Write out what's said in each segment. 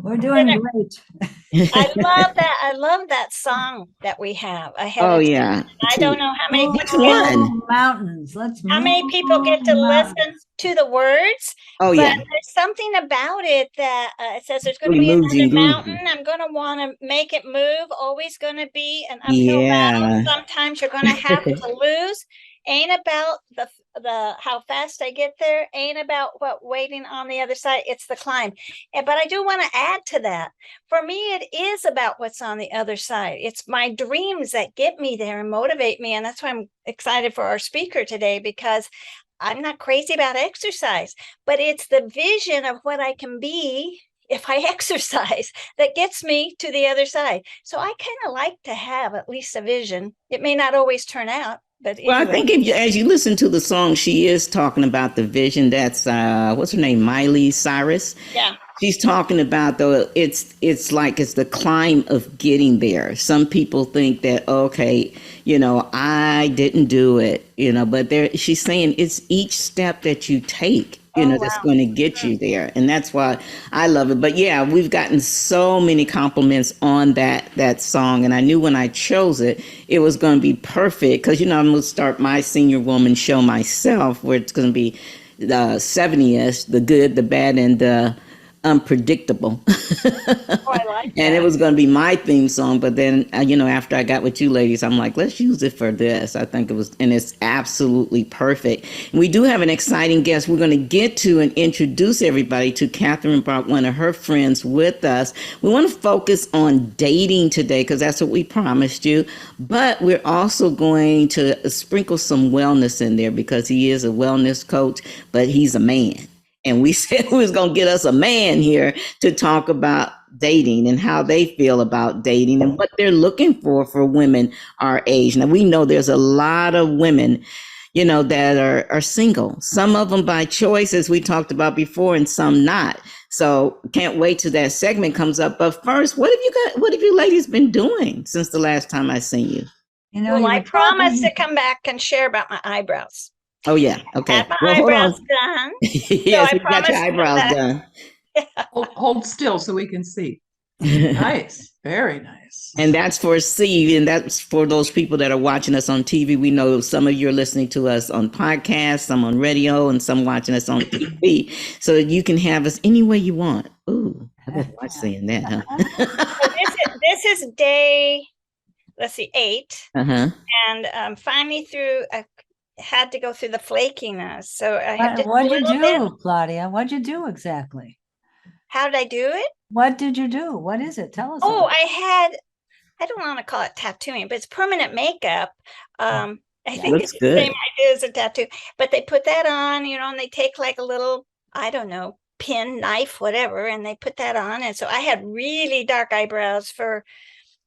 We're doing great. I love that. I love that song that we have ahead Oh of time. yeah. I don't know Which one? Mountains. Let's how move many people get to mountains. listen to the words, Oh but yeah. there's something about it that it says there's going to Really be moves another you. mountain. I'm going to want to make it move. Always going to be an uphill battle. Yeah. Sometimes you're going to have to lose. Ain't about the how fast I get there. Ain't about what waiting on the other side. It's the climb. But I do want to add to that. For me, it is about what's on the other side. It's my dreams that get me there and motivate me, and that's why I'm excited for our speaker today, because I'm not crazy about exercise, but it's the vision of what I can be if I exercise that gets me to the other side. So I kind of like to have at least a vision. It may not always turn out, but Well, I anyway. think as you listen to the song, she is talking about the vision. That's what's her name, Miley Cyrus. Yeah. She's talking about though it's like it's the climb of getting there. Some people think that okay, I didn't do it, but she's saying it's each step that you take, that's going to get you there, and that's why I love it. But yeah, we've gotten so many compliments on that song, and I knew when I chose it, it was going to be perfect because I'm going to start my Senior Woman show myself, where it's going to be the 70s, the good, the bad, and the unpredictable. I like that. And it was going to be my theme song, but then after I got with you ladies, I'm like, let's use it for this. I think it was, and it's absolutely perfect. And we do have an exciting guest we're going to get to and introduce everybody to. Catherine brought one of her friends with us. We want to focus on dating today because that's what we promised you, but we're also going to sprinkle some wellness in there because he is a wellness coach, but he's a man. And we said we was going to get us a man here to talk about dating and how they feel about dating and what they're looking for women our age. Now, we know there's a lot of women, that are single. Some of them by choice, as we talked about before, and some not. So can't wait till that segment comes up. But first, what have you ladies been doing since the last time I seen you? Well, I promised to come back and share about my eyebrows. Oh, yeah. Okay. Had my eyebrows done. Yes, so you got your eyebrows done. Yeah. Hold still so we can see. Nice. Very nice. And that's for C, and that's for those people that are watching us on TV. We know some of you are listening to us on podcasts, some on radio, and some watching us on TV. So you can have us any way you want. Ooh, I better watch saying that, huh? So this is day, let's see, 8. Uh-huh. And finally had to go through the flakiness. So I had What'd you do, Claudia? What'd you do exactly? How did I do it? What did you do? What is it? Tell us. Oh, I don't want to call it tattooing, but it's permanent makeup. I think it's the same idea as a tattoo, but they put that on, and they take like a little, I don't know, pin, knife, whatever, and they put that on. And so I had really dark eyebrows for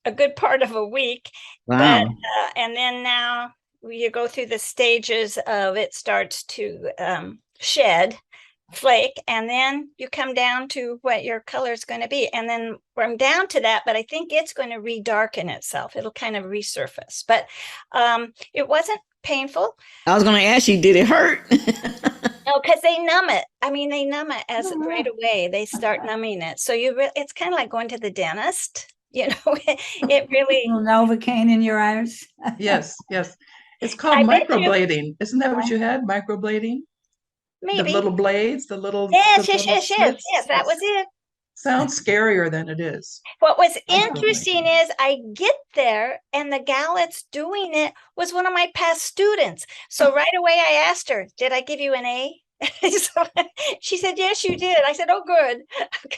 a good part of a week. Wow. But, and then now you go through the stages of it starts to shed, flake, and then you come down to what your color is going to be. And then I'm down to that, but I think it's going to redarken itself. It'll kind of resurface, but it wasn't painful. I was going to ask you, did it hurt? No, because they numb it. I mean, they numb it right away. They start numbing it. So it's kind of like going to the dentist. It really Novocaine in your eyes. Yes. It's called microblading. Isn't that what you had? Microblading? Maybe. The little blades, the little. Yes, that was it. Sounds scarier than it is. What was interesting is I get there and the gal that's doing it was one of my past students. So right away I asked her, did I give you an A? So she said, yes, you did. I said, oh, good,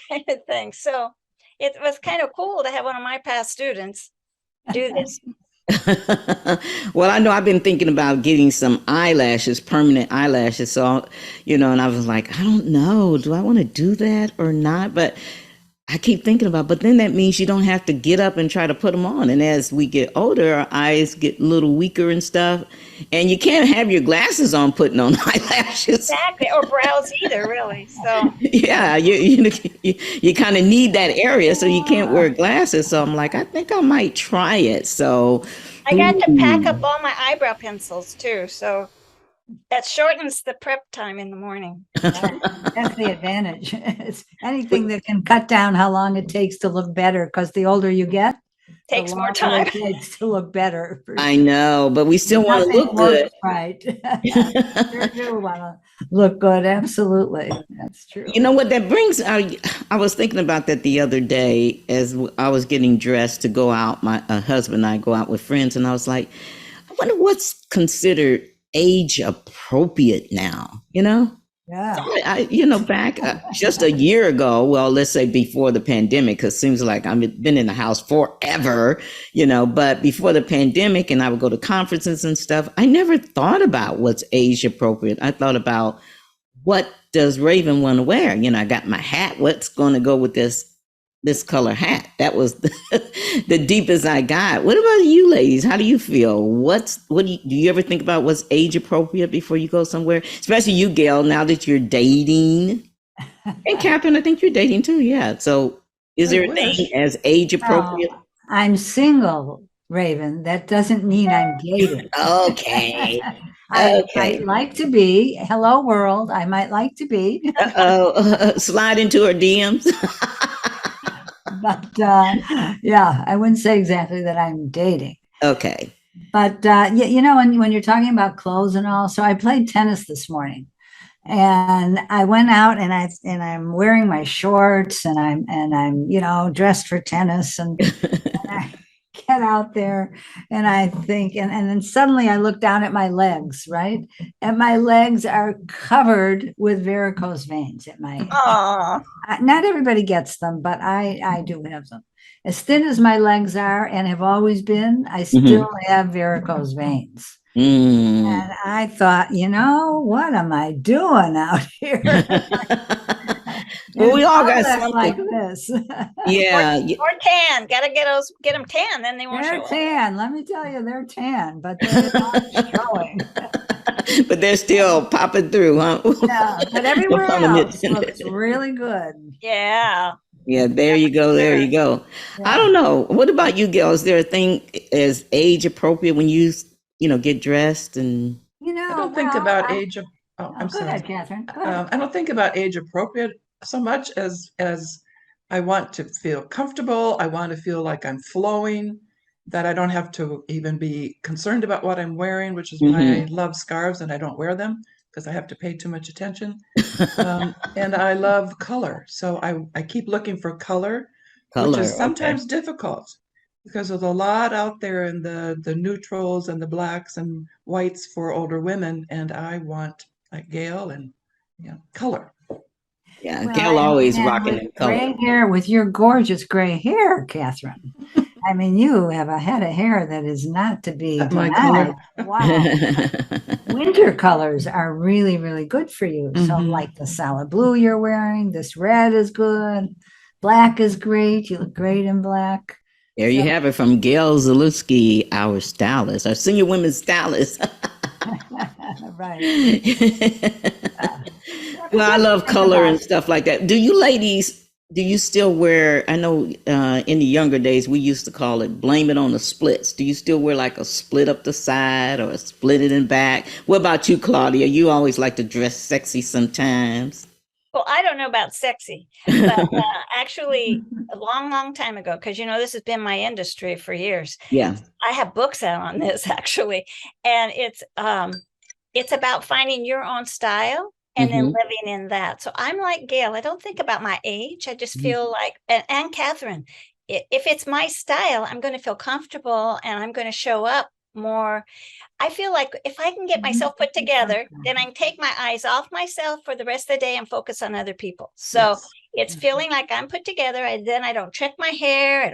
kind of thing. So it was kind of cool to have one of my past students do this. Well, I know I've been thinking about getting some eyelashes, permanent eyelashes. So, and I was like, I don't know, do I want to do that or not? But I keep thinking about, but then that means you don't have to get up and try to put them on. And as we get older, our eyes get a little weaker and stuff. And you can't have your glasses on putting on eyelashes. Exactly, or brows either, really. So yeah, you kind of need that area, so you can't wear glasses. So I'm like, I think I might try it. So I got to pack up all my eyebrow pencils too. So That shortens the prep time in the morning. That's the advantage. It's anything that can cut down how long it takes to look better, because the older you get, the Takes more longer time. it takes to look better. for I sure. know, but we still want to Nothing look works good. Right. Sure do want to look good. Absolutely. That's true. You know what that brings? I was thinking about that the other day as I was getting dressed to go out. My husband and I go out with friends, and I was like, I wonder what's considered age appropriate now. Yeah. Back just a year ago, well, let's say before the pandemic, because it seems like I've been in the house forever, but before the pandemic, and I would go to conferences and stuff, I never thought about what's age appropriate. I thought about, what does Raven want to wear? I got my hat. What's going to go with this color hat? That was the deepest I got. What about you ladies? How do you feel? Do you ever think about what's age appropriate before you go somewhere? Especially you, Gail, now that you're dating. And Catherine, I think you're dating too. Yeah. So is there a thing as age appropriate? I'm single, Raven. That doesn't mean I'm dating. Okay. I Okay. might like to be. Hello, world. I might like to be. Slide into her DMs. But yeah, I wouldn't say exactly that I'm dating. Okay. But when you're talking about clothes and all, so I played tennis this morning, and I went out and I'm wearing my shorts and I'm dressed for tennis, and I get out there and I think, and then suddenly I look down at my legs, right? And my legs are covered with varicose veins at my Oh, not everybody gets them, but I do have them. As thin as my legs are and have always been, I still have varicose veins. And I thought, what am I doing out here? Well, we all got Public something. like this. Yeah. or tan. Gotta get them tan, then they won't show They're up. tan. Let me tell you, they're tan, but they're not showing. But they're still popping through, huh? Yeah, but everywhere No pun else intended. looks really good. Yeah. Yeah, there you go. There you go. I don't know. What about you, Gail? Is there a thing as age appropriate when you get dressed and? I don't think about age of. Oh, I'm go sorry. ahead, Catherine. Go ahead. I don't think about age appropriate so much as I want to feel comfortable. I want to feel like I'm flowing, that I don't have to even be concerned about what I'm wearing, which is why I love scarves and I don't wear them because I have to pay too much attention. And I love color. So I keep looking for color, which is sometimes difficult because there's a lot out there in the neutrals and the blacks and whites for older women. And I want, like Gail, and color. Yeah, Well, Gail always and rocking with in color. gray hair, with your gorgeous gray hair, Catherine. I mean, you have a head of hair that is not to be My denied. color. Wow. Winter colors are really, really good for you. So like the solid blue you're wearing, this red is good. Black is great. You look great in black. There you have it from Gail Zalewski, our stylist, our senior women's stylist. Right. Well, I love color and stuff like that. Do you still wear, I know in the younger days, we used to call it blame it on the splits. Do you still wear like a split up the side or a split it in back? What about you, Claudia? You always like to dress sexy sometimes. Well, I don't know about sexy, but actually a long, long time ago, because this has been my industry for years. Yeah. I have books out on this actually, and it's about finding your own style and then living in that. So I'm like Gail. I don't think about my age. I just feel like, and Catherine, if it's my style, I'm going to feel comfortable and I'm going to show up more. I feel like if I can get myself put together, then I can take my eyes off myself for the rest of the day and focus on other people. So it's feeling like I'm put together. Then I don't check my hair.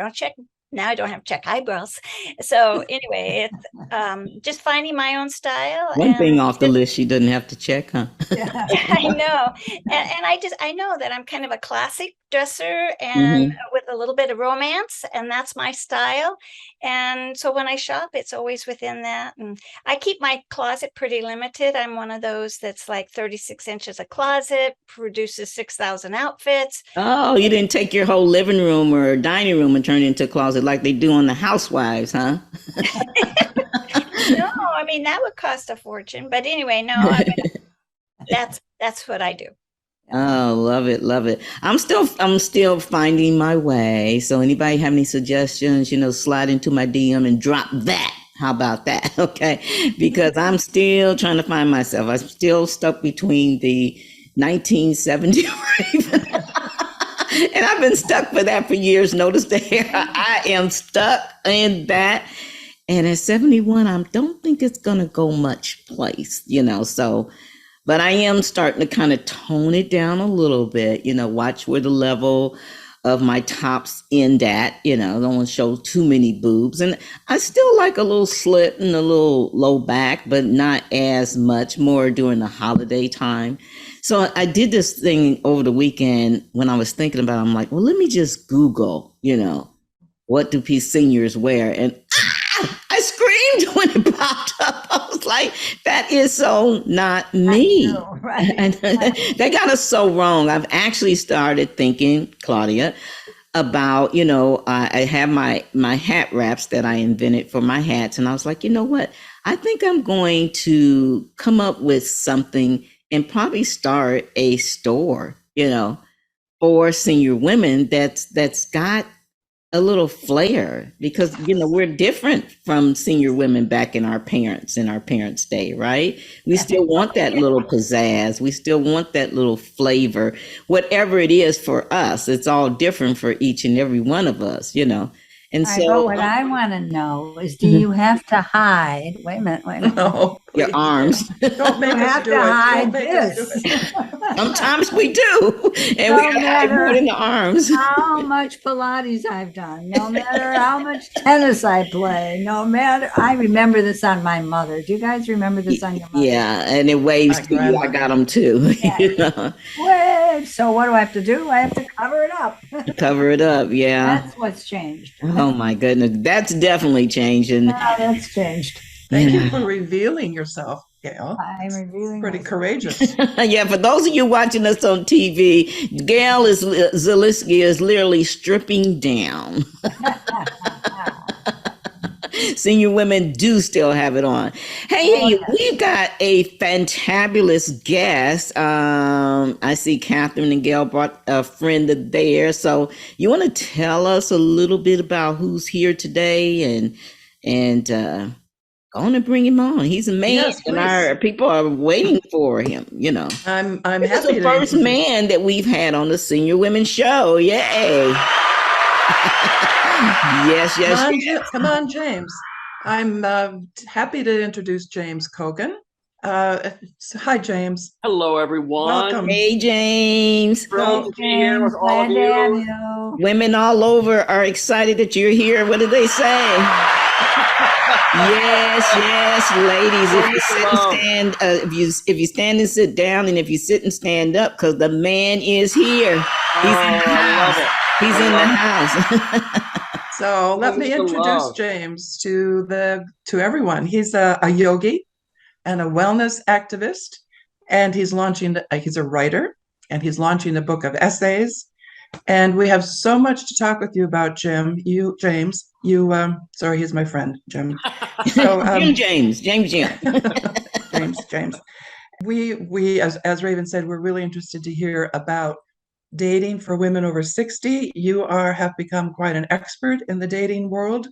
Now I don't have to check eyebrows. So anyway, it's just finding my own style. One thing off the list she doesn't have to check, huh? I know. And I know that I'm kind of a classic dresser and with a little bit of romance, and that's my style. And so when I shop, it's always within that. And I keep my closet pretty limited. I'm one of those that's like 36 inches a closet, produces 6,000 outfits. Oh, you didn't take your whole living room or dining room and turn it into a closet like they do on the Housewives, huh? No, I mean, that would cost a fortune. But anyway, no, I mean, that's what I do. Oh, love it, love it. I'm still finding my way. So anybody have any suggestions, slide into my DM and drop that. How about that? Okay. Because I'm still trying to find myself. I'm still stuck between the 1970 Raven. And I've been stuck for that for years. Notice the hair. I am stuck in that. And at 71, I don't think it's going to go much place, so. But I am starting to kind of tone it down a little bit, watch where the level of my tops end at, don't want to show too many boobs. And I still like a little slit and a little low back, but not as much, more during the holiday time. So I did this thing over the weekend when I was thinking about it. I'm like, well, let me just Google, what do seniors wear? And I screamed when it popped up. I was like, that is so not me. know, right. And they got us so wrong. I've actually started thinking, Claudia, about, I have my hat wraps that I invented for my hats. And I was like, you know what? I think I'm going to come up with something and probably start a store, for senior women that's got a little flair, because we're different from senior women back in our parents' day, right? We still want that little pizzazz, we still want that little flavor, whatever it is for us. It's all different for each and every one of us, and But so what I want to know is, do you have to hide? Wait a minute. No, your please. arms. Don't make You us have do to it. hide Don't make us do this. it. Sometimes we do, and No we gotta hide matter more in the arms. How much Pilates I've done, no matter how much tennis I play, I remember this on my mother. Do you guys remember this on your mother? Yeah, and it waves My to you. I grandmother. got them too. Yeah. Wait, so what do I have to do? I have to cover it up. Cover it up. Yeah. That's what's changed. Oh my goodness, that's definitely changing. That's changed. Thank you for revealing yourself, Gail. I'm revealing Pretty myself. courageous. Yeah, for those of you watching us on TV, Gail Zaleski is literally stripping down. Senior women do still have it on. Hey, we've got a fantabulous guest. I see Catherine and Gail brought a friend of theirs. So you want to tell us a little bit about who's here today and go on and bring him on. He's a man, Yes, and please. our people are waiting for him, I'm This is happy the to first introduce- man that we've had on the Senior Women Show. Yay. Yes. Come on, James. I'm happy to introduce James Cogan. Hi, James. Hello, everyone. Welcome. Hey, James. Thrilled to be here with all of Glad to have you. you. Women all over are excited that you're here. What did they say? Yes, ladies. If you sit and stand, if you stand and sit down, and if you sit and stand up, because the man is here. He's in the I love house. it. He's in the house. So let me Thanks for introduce love. James to everyone. He's a yogi and a wellness activist, and he's a writer, and he's launching a book of essays. And we have so much to talk with you about, James. Sorry, he's my friend, Jim. So, James. James. We, as Raven said, we're really interested to hear about dating for women over 60. You have become quite an expert in the dating world,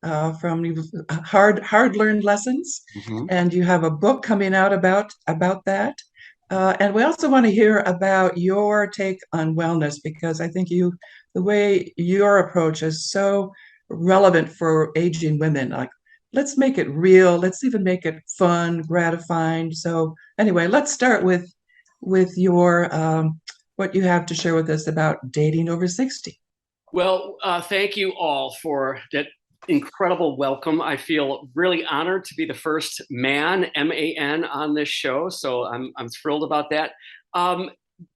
from hard learned lessons, Mhm. and you have a book coming out about that. And we also want to hear about your take on wellness, because I think the way your approach is so relevant for aging women. Like, let's make it real. Let's even make it fun, gratifying. So anyway, let's start with your what you have to share with us about dating over 60. Well, thank you all for that incredible welcome. I feel really honored to be the first man, MAN, on this show. So I'm thrilled about that.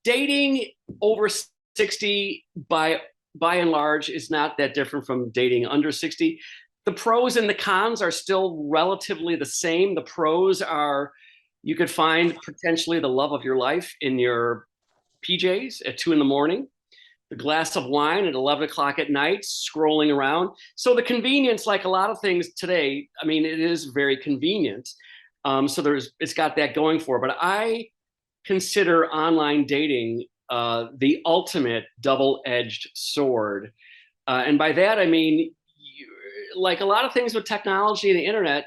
Dating over 60 by and large is not that different from dating under 60. The pros and the cons are still relatively the same. The pros are you could find potentially the love of your life in your PJs at 2 a.m. the glass of wine at 11 o'clock at night, scrolling around. So the convenience, like a lot of things today, I mean, it is very convenient. So it's got that going for it. But I consider online dating the ultimate double-edged sword. And by that, I mean, like a lot of things with technology and the internet,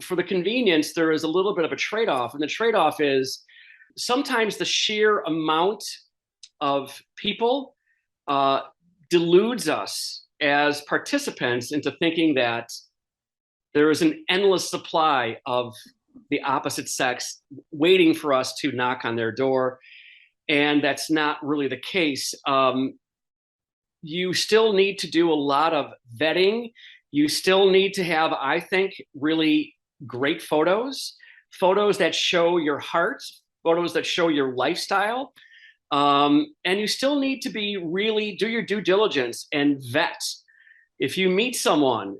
for the convenience, there is a little bit of a trade-off. And the trade-off is sometimes the sheer amount of people deludes us as participants into thinking that there is an endless supply of the opposite sex waiting for us to knock on their door. And that's not really the case. You still need to do a lot of vetting. You still need to have, I think, really great photos that show your heart, photos that show your lifestyle. And you still need to really do your due diligence and vet. If you meet someone,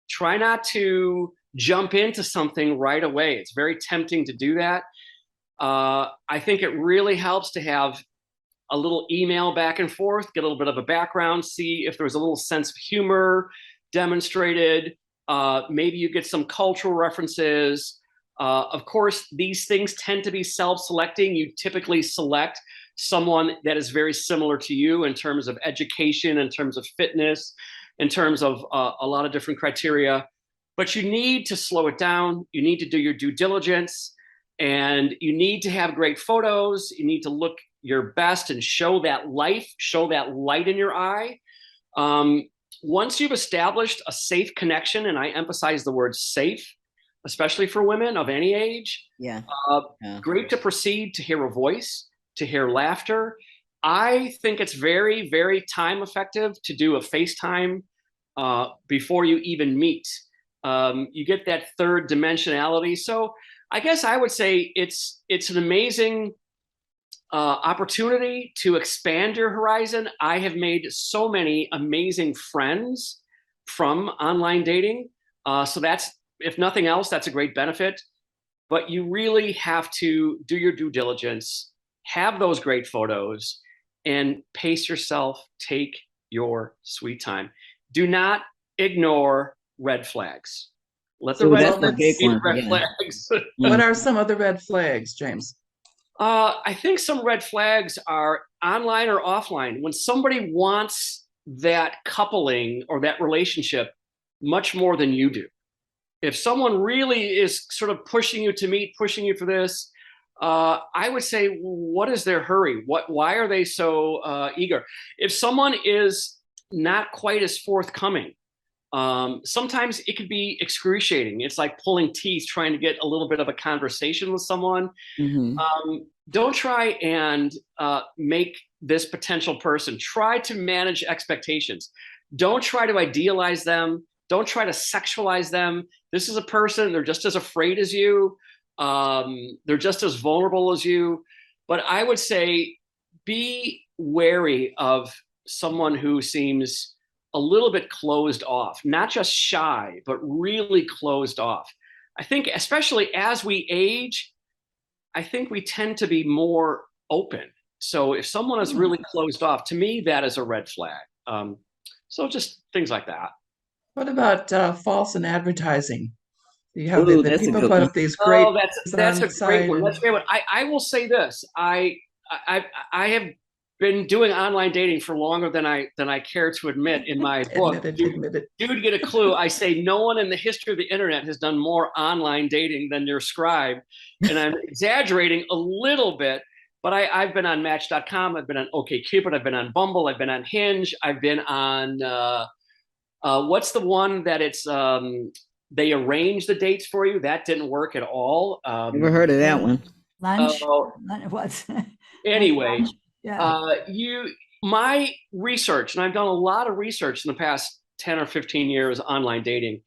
try not to jump into something right away. It's very tempting to do that. I think it really helps to have a little email back and forth, get a little bit of a background, see if there's a little sense of humor demonstrated. Maybe you get some cultural references. Of course, these things tend to be self-selecting. You typically select someone that is very similar to you in terms of education, in terms of fitness, in terms of a lot of different criteria. But you need to slow it down. You need to do your due diligence, and you need to have great photos. You need to look your best and show that life, show that light in your eye. Once you've established a safe connection, and I emphasize the word safe, especially for women of any age, great to proceed to hear a voice, to hear laughter. I think it's very, very time effective to do a FaceTime before you even meet. You get that third dimensionality. So I guess I would say it's an amazing opportunity to expand your horizon. I have made so many amazing friends from online dating. So that's, if nothing else, that's a great benefit. But you really have to do your due diligence, have those great photos, and pace yourself. Take your sweet time. Do not ignore red flags. Let the red flags. What are some of the red flags, James? I think some red flags are online or offline. When somebody wants that coupling or that relationship much more than you do. If someone really is sort of pushing you to meet, pushing you for this, I would say, what is their hurry? Why are they so eager? If someone is not quite as forthcoming, sometimes it could be excruciating. It's like pulling teeth trying to get a little bit of a conversation with someone. Don't try and make this potential person. Try to manage expectations. Don't try to idealize them. Don't try to sexualize them. This is a person, they're just as afraid as you. They're just as vulnerable as you. But I would say be wary of someone who seems a little bit closed off, not just shy, but really closed off. I think especially as we age, I think we tend to be more open. So if someone is really closed off, to me, that is a red flag. So just things like that. What about false in advertising? You have the people put up these great. Oh, that's a great one. That's a great one. I will say this. I have been doing online dating for longer than I care to admit in my book. Admitted. Dude, get a clue. I say no one in the history of the internet has done more online dating than your scribe. And I'm exaggerating a little bit, but I've been on Match.com. I've been on OkCupid. I've been on Bumble. I've been on Hinge. I've been on, what's the one that it's, they arrange the dates for you? That didn't work at all. Never heard of that one. Lunch? What's Anyway, Yeah. my research, and I've done a lot of research in the past 10 or 15 years online dating.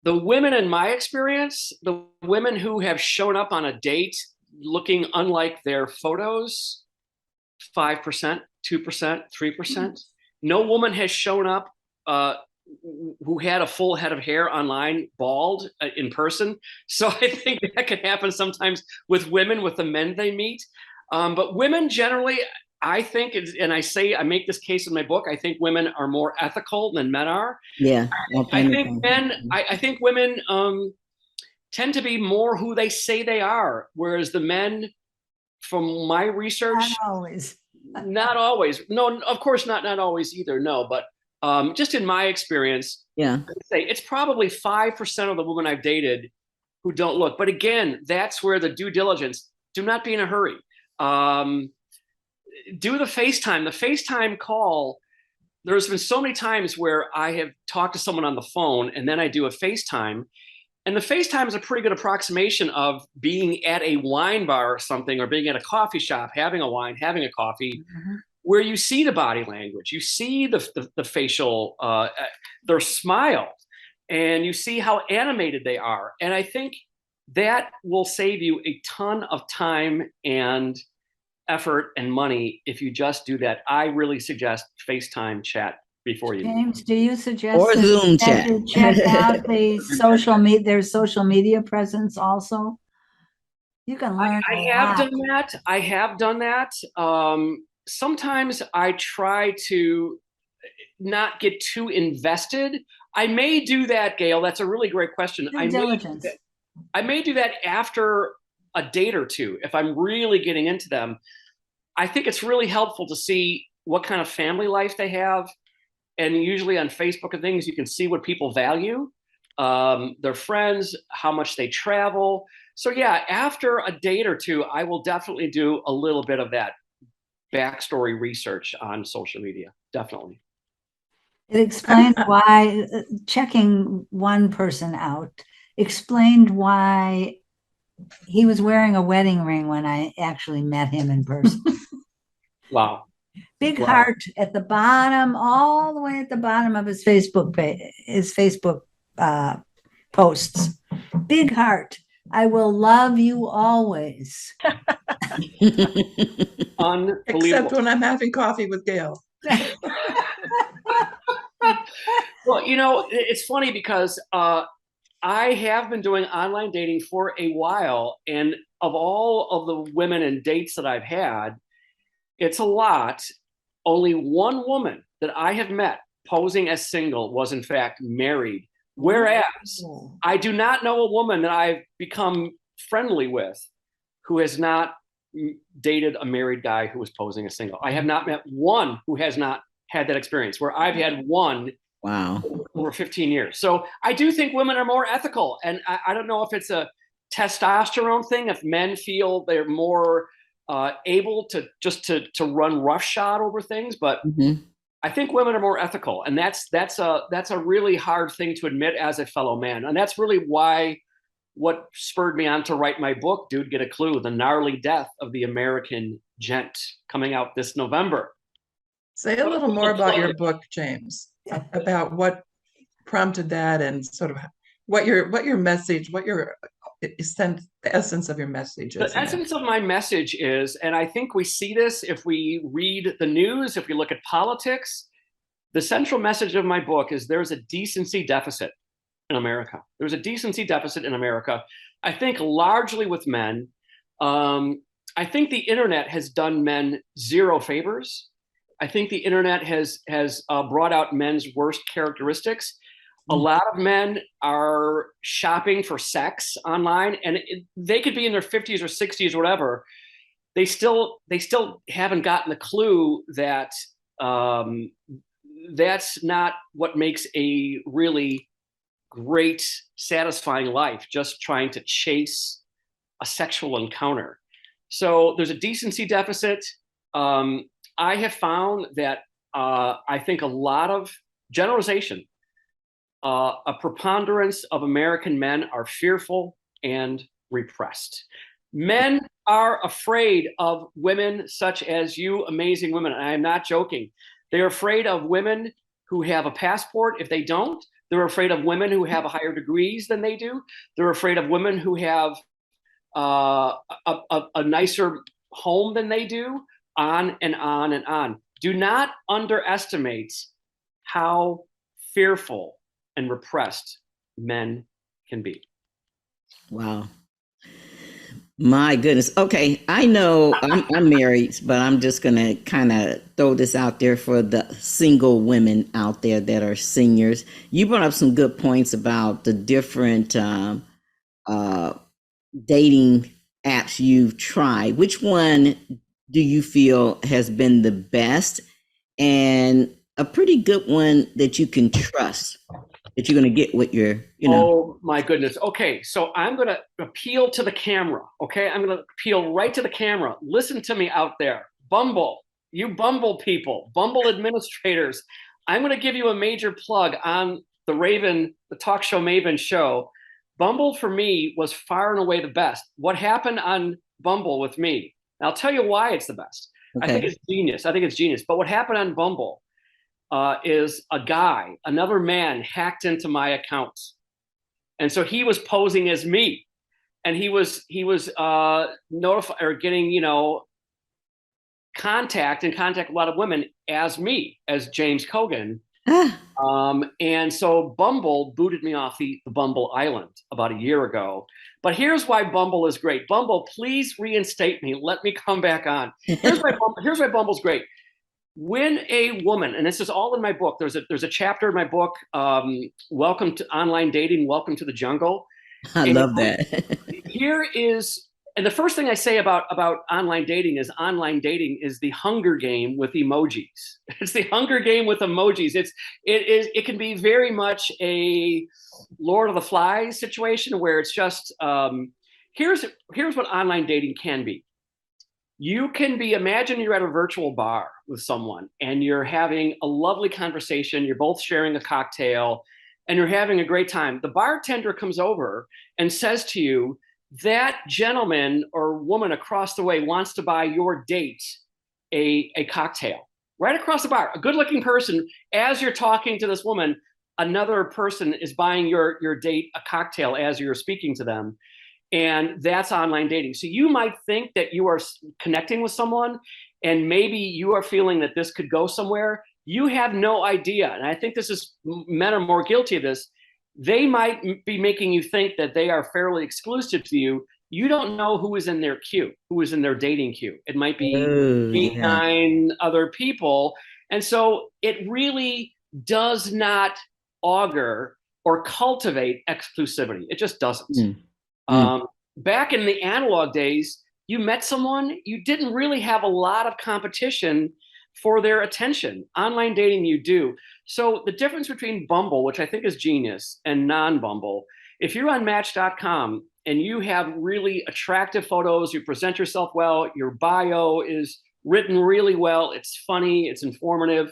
The women in my experience, the women who have shown up on a date looking unlike their photos, 5%, 2%, 3%. No woman has shown up who had a full head of hair online, bald in person. So I think that could happen sometimes with women, with the men they meet. But women generally, I think, and I make this case in my book, I think women are more ethical than men are. Yeah. I think I think women tend to be more who they say they are, whereas the men, from my research, Not always. not always. No, of course not always either. No, but just in my experience, Yeah. I'd say it's probably 5% of the women I've dated who don't look. But again, that's where the due diligence. Do not be in a hurry. Do the FaceTime. The FaceTime call. There's been so many times where I have talked to someone on the phone and then I do a FaceTime. And the FaceTime is a pretty good approximation of being at a wine bar or something, or being at a coffee shop, having a wine, having a coffee, where you see the body language, you see the facial, their smile, and you see how animated they are. And I think that will save you a ton of time and effort and money if you just do that. I really suggest FaceTime chat before you. James, do you suggest Or Zoom that chat. you check out the their social media presence also? You can learn I a have lot. done that. I have done that. Sometimes I try to not get too invested. I may do that, Gail. That's a really great question. Due diligence. I may do that after a date or two if I'm really getting into them. I think it's really helpful to see what kind of family life they have. And usually on Facebook and things, you can see what people value, their friends, how much they travel. So yeah, after a date or two, I will definitely do a little bit of that backstory research on social media. Definitely. It explained why checking one person out explained why he was wearing a wedding ring when I actually met him in person. Wow. Big Wow. heart at the bottom, all the way at the bottom of his Facebook page, his Facebook posts. Big heart. I will love you always. Unbelievable. Except when I'm having coffee with Gail. Well, it's funny because I have been doing online dating for a while, and of all of the women and dates that I've had, it's a lot. Only one woman that I have met posing as single was in fact married. Whereas I do not know a woman that I've become friendly with who has not dated a married guy who was posing as single. I have not met one who has not had that experience, where I've had one. Wow. Over 15 years. So I do think women are more ethical. And I don't know if it's a testosterone thing, if men feel they're more able to run roughshod over things, but I think women are more ethical. And that's a really hard thing to admit as a fellow man. And that's really what spurred me on to write my book, Dude, Get a Clue, The Gnarly Death of the American Gent, coming out this November. Say a little more about your book, James, about what prompted that and sort of what your message, the essence of your message is. The essence of my message is, and I think we see this if we read the news, if we look at politics, the central message of my book is there's a decency deficit in America. There's a decency deficit in America, I think largely with men. I think the internet has done men zero favors. I think the internet has brought out men's worst characteristics. A lot of men are shopping for sex online, and they could be in their 50s or 60s or whatever. They still haven't gotten the clue that that's not what makes a really great, satisfying life, just trying to chase a sexual encounter. So there's a decency deficit. I have found that I think a lot of generalization, a preponderance of American men are fearful and repressed. Men are afraid of women such as you, amazing women. And I am not joking. They're afraid of women who have a passport if they don't. They're afraid of women who have higher degrees than they do. They're afraid of women who have a nicer home than they do, on and on and on. Do not underestimate how fearful and repressed men can be. Wow. My goodness. Okay, I know I'm married, but I'm just gonna kind of throw this out there for the single women out there that are seniors. You brought up some good points about the different uh, dating apps you've tried. Which one do you feel has been the best and a pretty good one that you can trust that you're gonna get what you're. Oh my goodness. Okay, so I'm going to appeal to the camera. Okay, I'm going to appeal right to the camera. Listen to me out there. Bumble, you Bumble people, Bumble administrators. I'm going to give you a major plug on the Talk Show Maven show. Bumble for me was far and away the best. What happened on Bumble with me? And I'll tell you why it's the best. I think Okay. it's genius. I think it's genius. But what happened on Bumble is another man hacked into my account. And so he was posing as me, and he was notified or getting contact a lot of women as me, as James Cogan. Ah, And so Bumble booted me off the Bumble Island about a year ago. But here's why Bumble is great. Bumble, please reinstate me. Let me come back on. Here's why Bumble's great. When a woman, and this is all in my book, there's a chapter in my book, Welcome to Online Dating, Welcome to the Jungle. I And love that. and the first thing I say about online dating is the Hunger Game with emojis. It's the Hunger Game with emojis. It can be very much a Lord of the Flies situation where it's just here's what online dating can be. You can imagine you're at a virtual bar with someone and you're having a lovely conversation. You're both sharing a cocktail and you're having a great time. The bartender comes over and says to you, that gentleman or woman across the way wants to buy your date a cocktail right across the bar. A good looking person, as you're talking to this woman, another person is buying your date a cocktail as you're speaking to them. And that's online dating. So you might think that you are connecting with someone and maybe you are feeling that this could go somewhere. You have no idea. And I think men are more guilty of this. They might be making you think that they are fairly exclusive to you. You don't know who is in their queue, who is in their dating queue. It might be Oh, 8, 9 other people. And so it really does not augur or cultivate exclusivity. It just doesn't. Mm. Mm. Back in the analog days, you met someone, you didn't really have a lot of competition for their attention. Online dating, you do. So the difference between Bumble, which I think is genius, and non-Bumble, if you're on Match.com and you have really attractive photos, you present yourself well, your bio is written really well, it's funny, it's informative,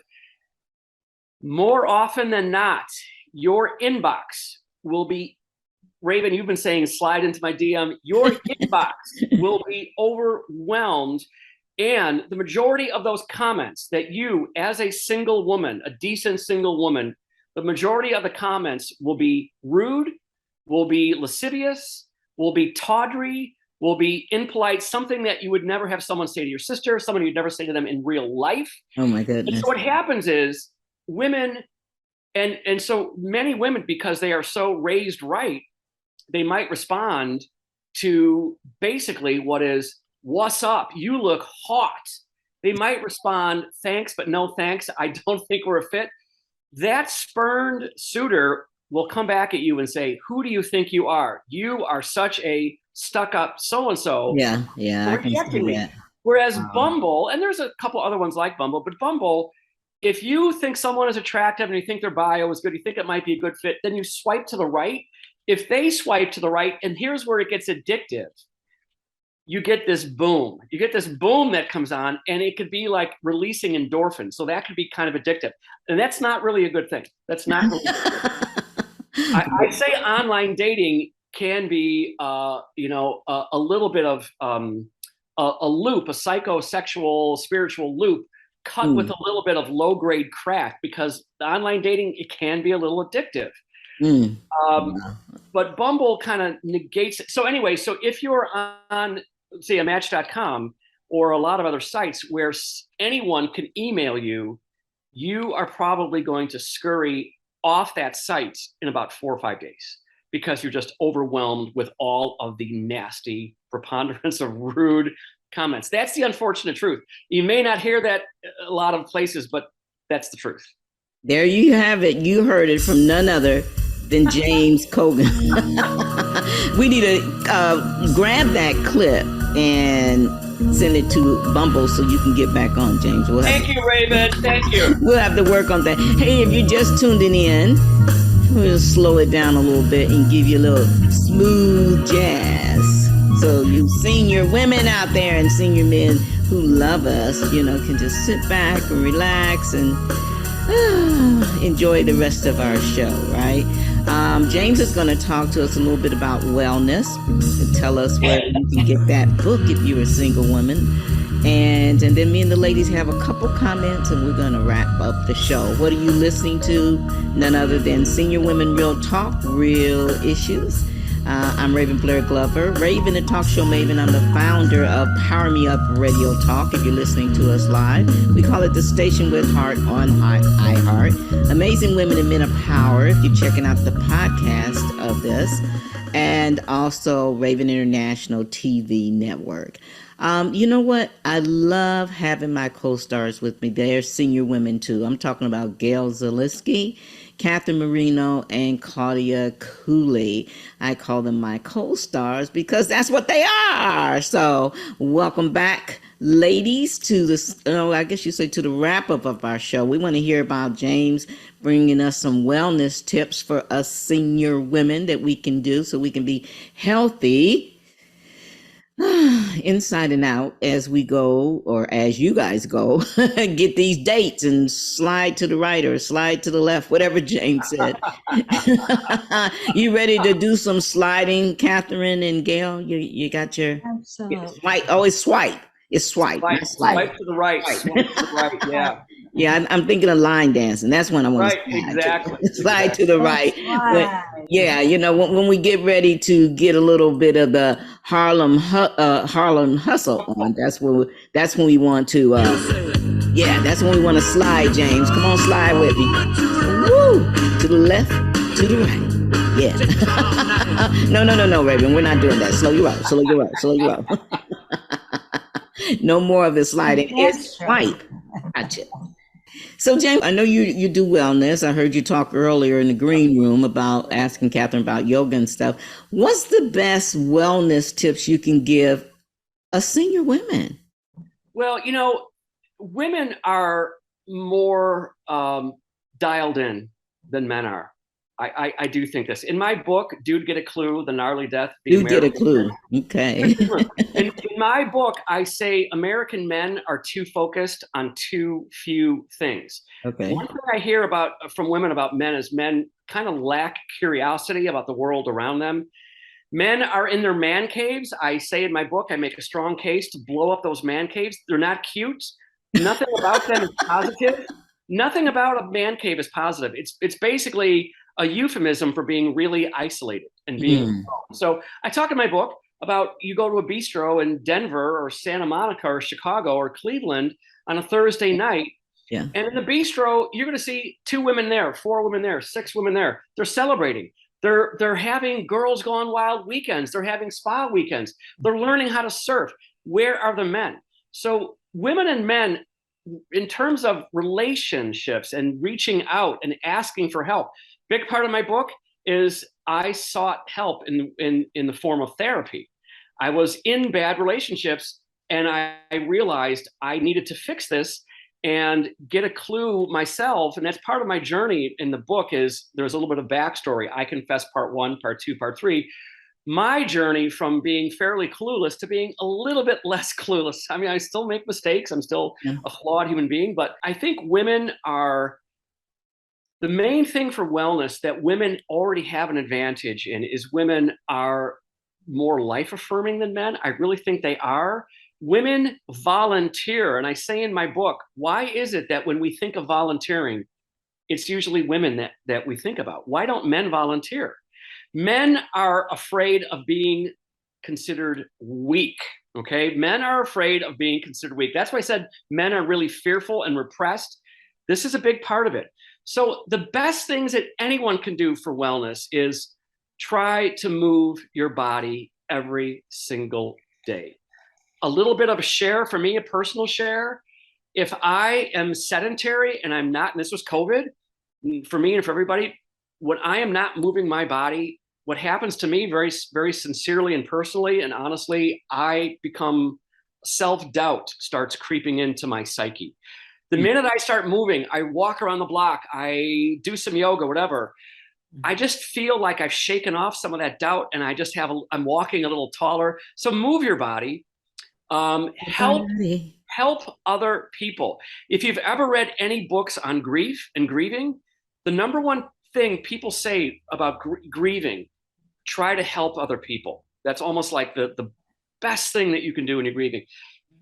more often than not, your inbox will be, Raven, you've been saying slide into my DM, your inbox will be overwhelmed. And the majority of those comments that you, as a single woman, a decent single woman, the majority of the comments will be rude, will be lascivious, will be tawdry, will be impolite, something that you would never have someone say to your sister, someone you'd never say to them in real life. Oh my And goodness. so what happens is women, and so many women, because they are so raised right, they might respond to basically what is, what's up? You look hot. They might respond, thanks, but no thanks. I don't think we're a fit. That spurned suitor will come back at you and say, who do you think you are? You are such a stuck up so-and-so. Yeah, I can see Rejecting me. that. Whereas Bumble, and there's a couple other ones like Bumble, but Bumble, if you think someone is attractive and you think their bio is good, you think it might be a good fit, then you swipe to the right. If they swipe to the right, and here's where it gets addictive, you get this boom. You get this boom that comes on, and it could be like releasing endorphins. So that could be kind of addictive. And that's not really a good thing. That's not really a good thing. I'd say online dating can be, a little bit of a loop, a psychosexual, spiritual loop, cut with a little bit of low-grade crack, because the online dating, it can be a little addictive. But Bumble kind of negates it. So anyway, so if you're on, say, a Match.com or a lot of other sites where anyone can email you, you are probably going to scurry off that site in about 4 or 5 days. because you're just overwhelmed with all of the nasty preponderance of rude comments. That's the unfortunate truth. You may not hear that a lot of places, but that's the truth. There you have it. You heard it from none other than James Cogan. We need to grab that clip and send it to Bumble so you can get back on, James. Thank you, Raven. Thank you. We'll have to work on that. Hey, if you're just tuning in, we'll slow it down a little bit and give you a little smooth jazz. So you senior women out there and senior men who love us, can just sit back and relax and enjoy the rest of our show, right? James is going to talk to us a little bit about wellness and tell us where you can get that book if you're a single woman. And then me and the ladies have a couple comments and we're going to wrap up the show. What are you listening to? None other than Senior Women Real Talk, Real Issues. I'm Raven Blair Glover, Raven, the talk show maven. I'm the founder of Power Me Up Radio Talk. If you're listening to us live, we call it the Station with Heart on iHeart. Amazing Women and Men of Power. If you're checking out the podcast of this, and also Raven International TV Network. You know what? I love having my co-stars with me. They're senior women too. I'm talking about Gail Zaleski, Catherine Marino, and Claudia Cooley. I call them my co-stars because that's what they are. So welcome back, ladies, to this, I guess you say to the wrap up of our show. We want to hear about James bringing us some wellness tips for us senior women that we can do so we can be healthy inside and out as we go, or as you guys go, get these dates and slide to the right or slide to the left, whatever James said. You ready to do some sliding, Catherine and Gail? You got your swipe? Oh, it's swipe. It's swipe. Swipe to the right. Swipe to the right. Yeah. Yeah, I'm thinking of line dancing. That's when I want to slide. Exactly. Slide to the right. Yeah, when we get ready to get a little bit of the Harlem hustle on, that's when we want to. That's when we want to slide, James. Come on, slide with me. Woo! To the left, to the right. Yeah. No, Raven, we're not doing that. Slow you out. No more of the sliding. It's swipe. Gotcha. So, James, I know you do wellness. I heard you talk earlier in the green room about asking Catherine about yoga and stuff. What's the best wellness tips you can give us senior women? Well, women are more dialed in than men are. I do think this. In my book, Dude Get a Clue, The Gnarly Death. Dude Get a Clue. Okay. In my book, I say American men are too focused on too few things. Okay. One thing I hear from women about men is men kind of lack curiosity about the world around them. Men are in their man caves. I say in my book, I make a strong case to blow up those man caves. They're not cute. Nothing about them is positive. Nothing about a man cave is positive. It's basically a euphemism for being really isolated and being alone. So I talk in my book about you go to a bistro in Denver or Santa Monica or Chicago or Cleveland on a Thursday night. Yeah. And in the bistro, you're going to see 2 women there, 4 women there, 6 women there. They're celebrating. They're having Girls Gone Wild weekends. They're having spa weekends. They're learning how to surf. Where are the men? So women and men, in terms of relationships and reaching out and asking for help, big part of my book is I sought help in the form of therapy. I was in bad relationships and I realized I needed to fix this and get a clue myself. And that's part of my journey in the book. Is there's a little bit of backstory. I confess part 1, part 2, part 3. My journey from being fairly clueless to being a little bit less clueless. I mean, I still make mistakes. I'm still a flawed human being, but I think women are the main thing for wellness that women already have an advantage in is women are more life affirming than men. I really think they are. Women volunteer. And I say in my book, why is it that when we think of volunteering, it's usually women that we think about? Why don't men volunteer? Men are afraid of being considered weak. Okay. Men are afraid of being considered weak. That's why I said men are really fearful and repressed. This is a big part of it. So the best things that anyone can do for wellness is try to move your body every single day. A little bit of a share for me, a personal share. If I am sedentary and I'm not, and this was COVID for me and for everybody, when I am not moving my body, what happens to me very, very sincerely and personally and honestly, I become self-doubt starts creeping into my psyche. The minute I start moving, I walk around the block, I do some yoga, whatever, I just feel like I've shaken off some of that doubt and I just I'm walking a little taller. So move your body. Help other people. If you've ever read any books on grief and grieving, the number one thing people say about grieving, try to help other people. That's almost like the best thing that you can do when you're grieving.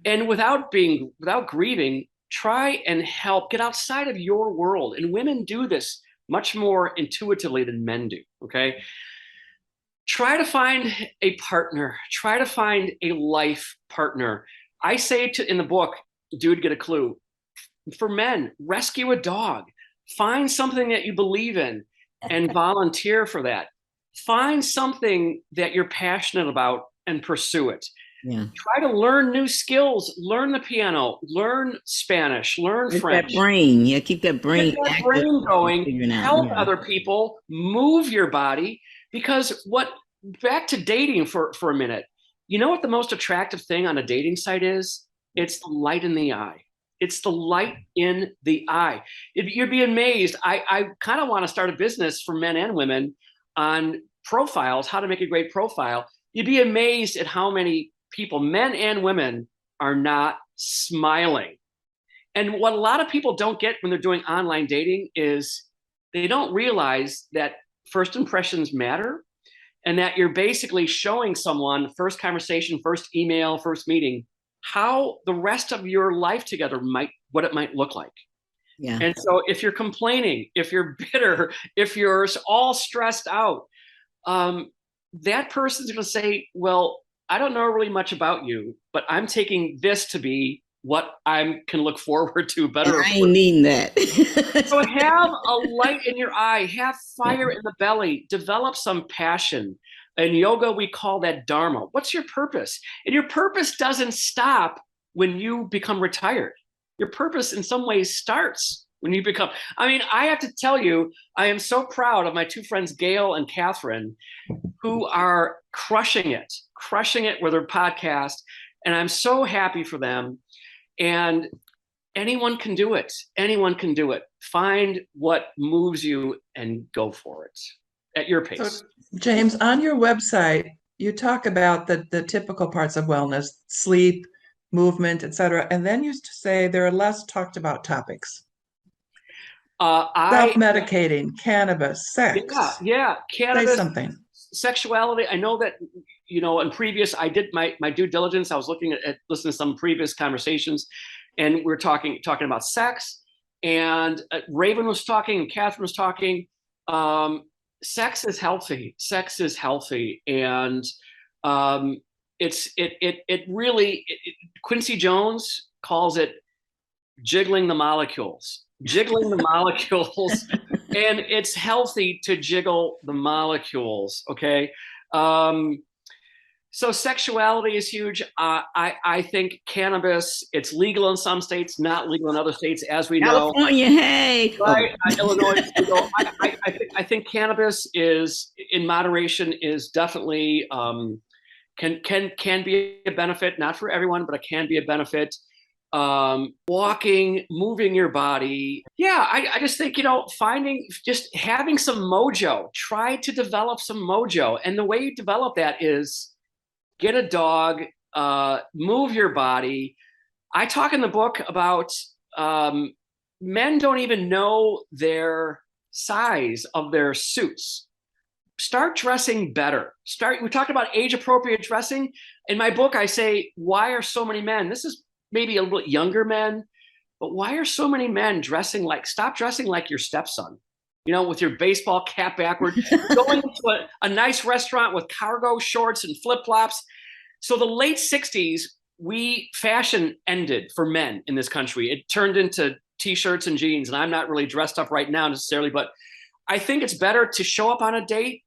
And without grieving, try and help get outside of your world. And women do this much more intuitively than men do, okay? Try to find a partner. Try to find a life partner. I say in the book, Dude, Get a Clue. For men, rescue a dog. Find something that you believe in and volunteer for that. Find something that you're passionate about and pursue it. Yeah. Try to learn new skills. Learn the piano. Learn Spanish. Learn French. That brain. Yeah, keep that brain Get that active. brain going. Help Yeah. other people. Move your body. Because back to dating for a minute. You know what the most attractive thing on a dating site is? It's the light in the eye. It's the light in the eye. You'd be amazed. I kind of want to start a business for men and women on profiles, how to make a great profile. You'd be amazed at how many people, men and women, are not smiling. And what a lot of people don't get when they're doing online dating is they don't realize that first impressions matter and that you're basically showing someone first conversation, first email, first meeting, how the rest of your life together what it might look like. Yeah. And so if you're complaining, if you're bitter, if you're all stressed out, that person's going to say, well, I don't know really much about you, but I'm taking this to be what I can look forward to better. And I ain't needing that. So have a light in your eye, have fire in the belly, develop some passion. In yoga, we call that dharma. What's your purpose? And your purpose doesn't stop when you become retired. Your purpose in some ways starts when you become, I have to tell you, I am so proud of my two friends, Gail and Catherine, who are crushing it with their podcast. And I'm so happy for them. And anyone can do it. Anyone can do it. Find what moves you and go for it at your pace. So, James, on your website, you talk about the typical parts of wellness, sleep, movement, etc. And then you say there are less talked about topics. Self-medicating, cannabis, sex. Yeah. Cannabis. Say something. Sexuality. I know that, in previous, I did my due diligence. I was listening to some previous conversations, and we're talking about sex. And Raven was talking, and Catherine was talking. Sex is healthy. Sex is healthy, and it really. Quincy Jones calls it jiggling the molecules. Jiggling the molecules, and it's healthy to jiggle the molecules. Okay. So sexuality is huge. I think cannabis, it's legal in some states, not legal in other states, as we know. California, hey. Right, Illinois. I think cannabis is, in moderation, is definitely can be a benefit, not for everyone, but it can be a benefit. Walking, moving your body. Yeah, I just think, just having some mojo, try to develop some mojo. And the way you develop that is get a dog, move your body. I talk in the book about men don't even know their size of their suits. Start dressing better. We talked about age appropriate dressing. In my book, I say, why are so many men, this is maybe a little bit younger men, but why are so many men stop dressing like your stepson, with your baseball cap backward, going to a nice restaurant with cargo shorts and flip-flops. So the late 60s, fashion ended for men in this country. It turned into t-shirts and jeans, and I'm not really dressed up right now necessarily, but I think it's better to show up on a date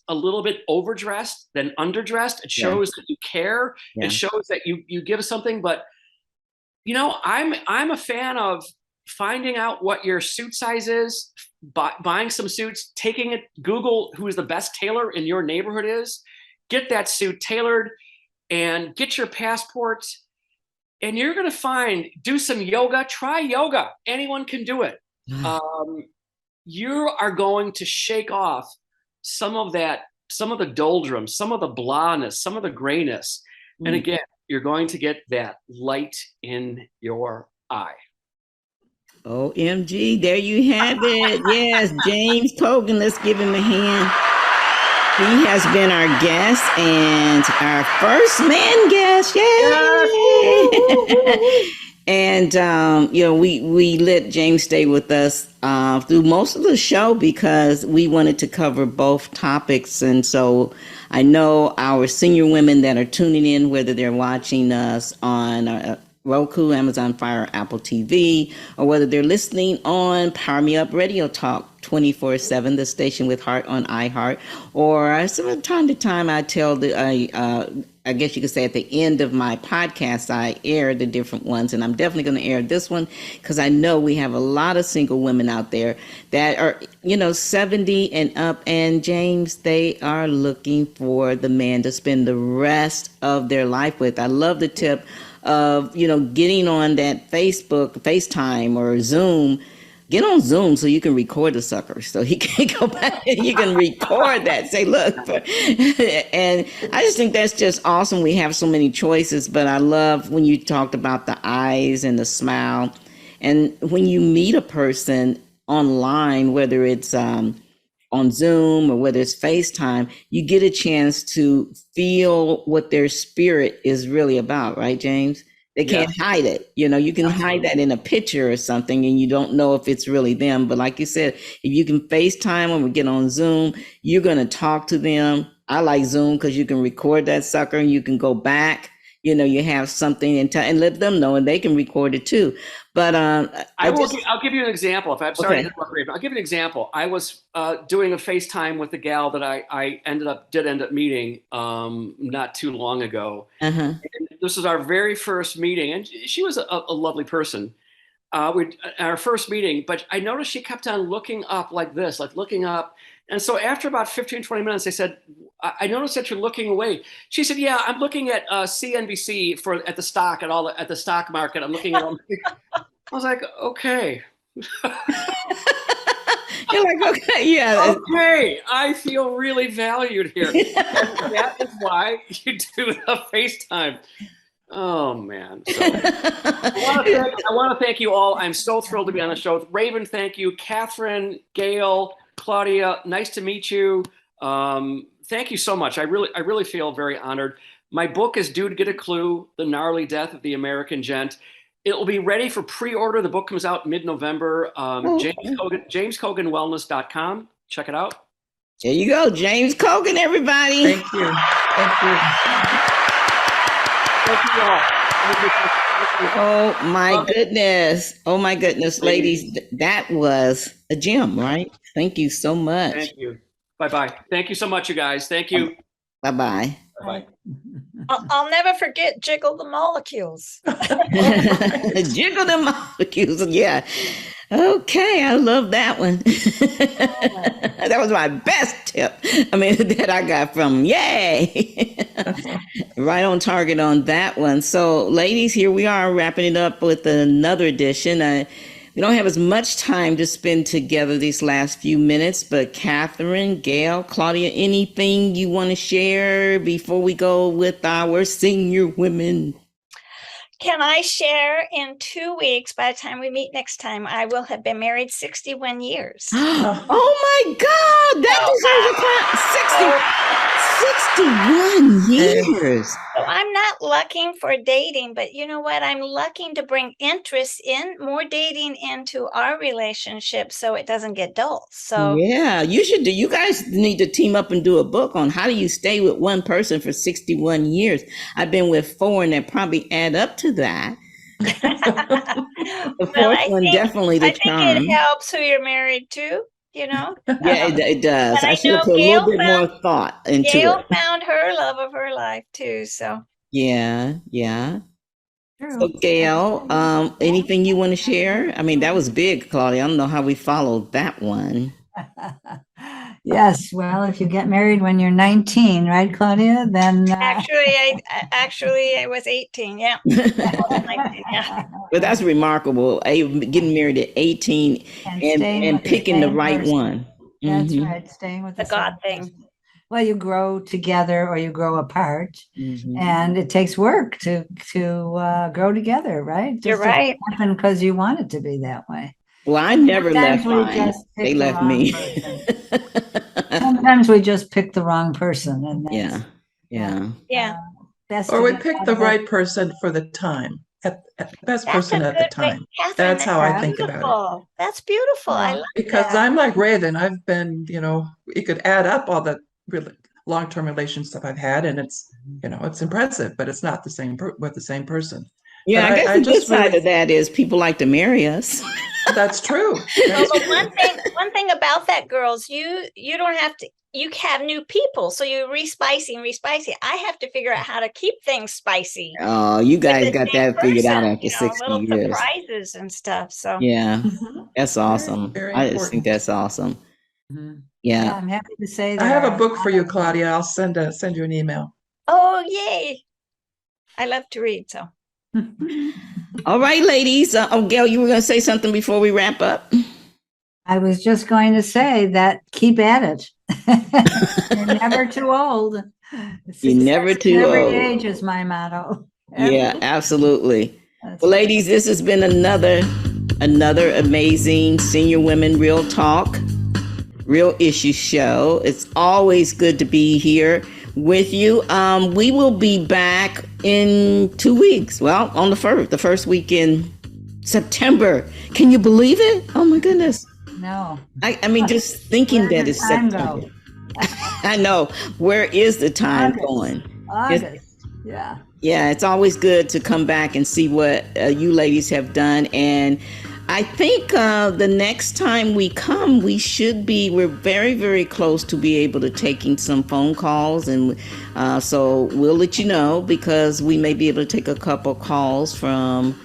a little bit overdressed than underdressed. It shows that you care. Yeah. It shows that you give something. But I'm a fan of finding out what your suit size is, buying some suits, taking it, Google who is the best tailor in your neighborhood is, get that suit tailored, and get your passport. And you're going to do some yoga, try yoga. Anyone can do it. You are going to shake off some of the doldrums, some of the blahness, some of the grayness. And again, you're going to get that light in your eye. OMG, there you have it. Yes, James Cogan, let's give him a hand. He has been our guest and our first man guest. Yay! And, we let James stay with us through most of the show because we wanted to cover both topics. And so I know our senior women that are tuning in, whether they're watching us on Roku, Amazon Fire, Apple TV, or whether they're listening on Power Me Up Radio Talk 24/7, the station with heart on iHeart, or from time to time I tell I guess you could say at the end of my podcast, I air the different ones, and I'm definitely going to air this one because I know we have a lot of single women out there that are, 70 and up, and James, they are looking for the man to spend the rest of their life with. I love the tip of, getting on that FaceTime or Zoom. Get on Zoom so you can record the sucker. So he can go back and you can record that. Say, look. And I just think that's just awesome. We have so many choices, but I love when you talked about the eyes and the smile. And when you meet a person online, whether it's on Zoom or whether it's FaceTime, you get a chance to feel what their spirit is really about, right, James? They can't hide it. You can hide that in a picture or something and you don't know if it's really them. But like you said, if you can FaceTime them or get on Zoom, you're going to talk to them. I like Zoom because you can record that sucker and you can go back. You have something and let them know and they can record it too. But I'll give you an example. If I'm sorry to interrupt, Raven, I'll give you an example. I was doing a FaceTime with a gal that I ended up meeting not too long ago. And this was our very first meeting, and she was a lovely person. Our first meeting, but I noticed she kept on looking up like this, like looking up. And so after about 15, 20 minutes, I said, I noticed that you're looking away. She said, yeah, I'm looking at CNBC at the stock at the stock market. I'm looking at all. I was like, okay. You're like, okay, yeah. Okay, I feel really valued here. And that is why you do the FaceTime. Oh, man. So, I want to thank you all. I'm so thrilled to be on the show. Raven, thank you. Catherine, Gail, Claudia, nice to meet you. Thank you so much. I really feel very honored. My book is due to get a clue, The Gnarly Death of the American Gent. It will be ready for pre-order. The book comes out mid-November. JamesCoganWellness.com. Check it out. There you go. James Cogan, everybody. Thank you. Thank you. Thank you all. Oh my goodness, ladies, that was a gem, right? Thank you so much. Thank you. Bye-bye. Thank you so much, you guys. Thank you. Bye-bye. Bye-bye. I'll never forget Jiggle the Molecules. Jiggle the molecules. Yeah. Okay. I love that one. That was my best tip. That I got from. Yay. Right on target on that one. So ladies, here we are wrapping it up with another edition. We don't have as much time to spend together these last few minutes, but Catherine, Gail, Claudia, anything you want to share before we go with our senior women? Can I share in 2 weeks, by the time we meet next time, I will have been married 61 years. Oh my God, that deserves a 61 years. So I'm not looking for dating, but you know what? I'm looking to bring interest in more dating into our relationship so it doesn't get dull. So yeah, you guys need to team up and do a book on how do you stay with one person for 61 years. I've been with 4 and that probably add up to that. The fourth one, definitely the charm. I think it helps who you're married to. you know? Yeah, it does. But I I should have know put a little Gail bit more thought into Gail it. found her love of her life too. So Yeah, yeah. So True. Gail, anything you want to share? I mean, that was big, Claudia. I don't know how we followed that one. Yes, well, if you get married when you're 19, right, Claudia, then actually I was 18. Yeah. Yeah. But that's remarkable. Getting married at 18 staying and with the picking the same right person. one. That's Mhm, right, staying with The the God same thing. person. Well, you grow together or you grow apart, mhm. and it takes work to grow together, right? You're Just doesn't right. happen because you want it to be that way. Well, I never Sometimes left we mine. just pick They the left wrong me. person. Sometimes we just pick the wrong person, and that's Yeah, yeah. Yeah. best Or to we get pick out the of it. right person for the time, at the best That's a person at the good way. time. Catherine, That's how I that's think about it. beautiful. That's beautiful. I Yeah. like Because that. I'm like Raven, I've been, you could add up all the really long-term relationships I've had, and it's impressive, but it's not the same with the same person. Yeah, But I guess I the good just side really, of that is people like to marry us. that's true. Well, That's but true. one thing about that, girls, you don't have to. You have new people, so you re-spicy and re-spicy. I have to figure out how to keep things spicy Oh, you with guys the got same that figured out person. after You know, 60 little years. surprises and stuff. So Yeah, Mhm. that's awesome. very I just think important. that's awesome. Mhm. Yeah, Yeah. I'm happy to say I there have a are book for you, lot of- Claudia. I'll send you an email. oh yay! I love to read. So All right, ladies. Gail, you were going to say something before we wrap up? I was just going to say that keep at it. You're never too old. You're never Success too at every old. age is my motto. Yeah, absolutely. That's Well, right. ladies, this has been another amazing Senior Women Real Talk, Real Issue show. It's always good to be here with you. We will be back in 2 weeks. Well, on the first week in September. Can you believe it? Oh my goodness. No. I mean, just thinking Where that did it's time September. go? I know. Where is the time August. going? August. Yeah. Yeah, it's always good to come back and see what you ladies have done. And I think the next time we come, we're very, very close to be able to taking some phone calls. And so we'll let you know, because we may be able to take a couple calls from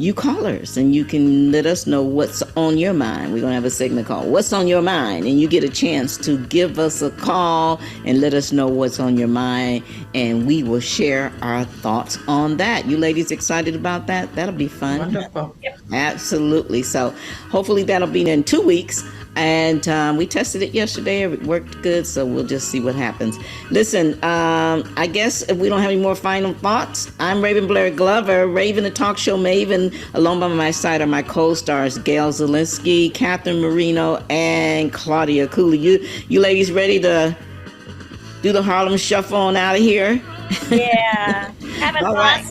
you callers, and you can let us know what's on your mind. We're going to have a segment called What's on Your Mind, and you get a chance to give us a call and let us know what's on your mind, and we will share our thoughts on that. You ladies excited about that? That'll be fun. Wonderful. Absolutely. So hopefully that'll be in 2 weeks. And we tested it yesterday. It worked good. So we'll just see what happens. Listen, I guess if we don't have any more final thoughts, I'm Raven Blair Glover, Raven the Talk Show Maven. Along by my side are my co-stars, Gail Zielinski, Catherine Marino, and Claudia Cooley. You ladies ready to do the Harlem Shuffle on out of here? yeah, have an All right.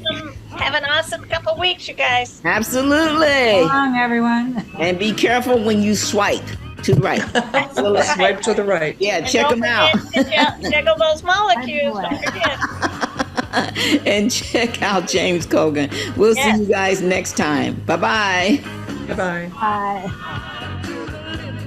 awesome couple weeks, you guys. Absolutely. So long, everyone. And be careful when you swipe to the right. Swipe to the right. Yeah, And check don't them out. forget to juggle those molecules. Don't forget. And check out James Cogan. We'll Yes. see you guys next time. Bye-bye. Goodbye. Bye.